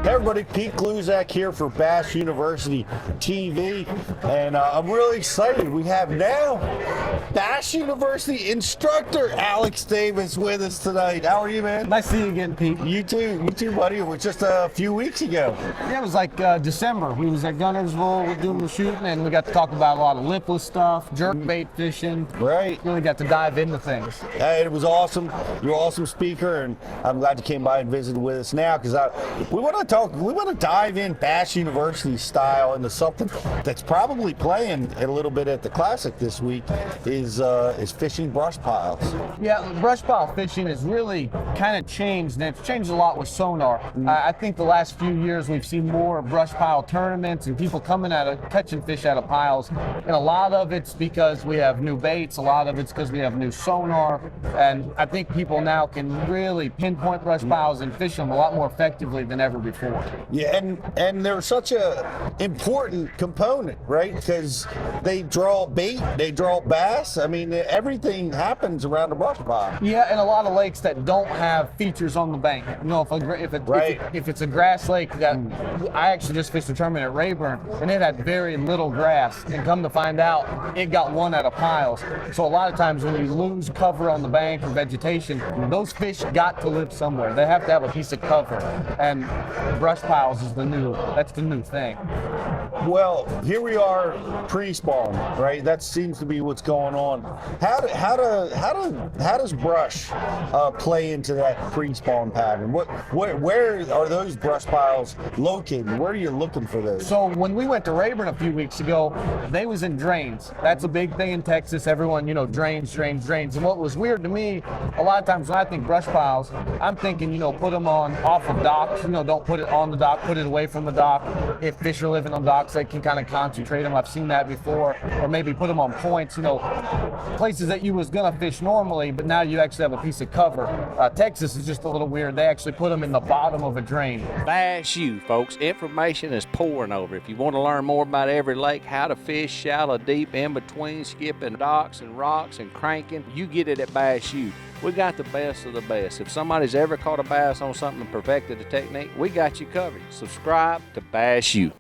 Hey everybody, Pete Gluzak here for Bass University TV, and I'm really excited. We have now Bass University instructor Alex Davis with us tonight. How are you, man? Nice to see you again, Pete. You too, buddy. It was just a few weeks ago. Yeah, it was like December. We was at Gunnersville doing the shooting, and we got to talk about a lot of lipless stuff, jerkbait fishing. Right. Really got to dive into things. Hey, it was awesome. You're an awesome speaker, and I'm glad you came by and visited with us now because we want to dive in Bass University style into something that's probably playing a little bit at the Classic this week is fishing brush piles. Yeah, brush pile fishing has really kind of changed, and it's changed a lot with sonar. I think the last few years we've seen more brush pile tournaments and people coming catching fish out of piles, and a lot of it's because we have new baits, a lot of it's because we have new sonar, and I think people now can really pinpoint brush piles and fish them a lot more effectively than ever before. Yeah, and they're such a important component, right? Because they draw bait, they draw bass. I mean, everything happens around the brush pile. Yeah, and a lot of lakes that don't have features on the bank. You know, if it's a grass lake, that I actually just fished a tournament at Rayburn, and it had very little grass. And come to find out, it got one out of piles. So a lot of times when you lose cover on the bank or vegetation, those fish got to live somewhere. They have to have a piece of cover, and brush piles is the new thing. Well, here we are pre-spawn, right? That seems to be what's going on. How does brush play into that pre-spawn pattern? Where are those brush piles located? Where are you looking for those? So when we went to Rayburn a few weeks ago, they was in drains. That's a big thing in Texas. Everyone, drains. And what was weird to me, a lot of times when I think brush piles, I'm thinking, put them off of docks. Don't put it on the dock, put it away from the dock. If fish are living on docks, they can kind of concentrate them. I've seen that before. Or maybe put them on points, places that you was gonna fish normally, but now you actually have a piece of cover. Texas is just a little weird. They actually put them in the bottom of a drain. Bass U, folks. Information is pouring over. If you want to learn more about every lake, how to fish shallow, deep, in between, skipping docks and rocks and cranking, you get it at Bass U. We got the best of the best. If somebody's ever caught a bass on something and perfected the technique, we got you covered. Subscribe to Bass U.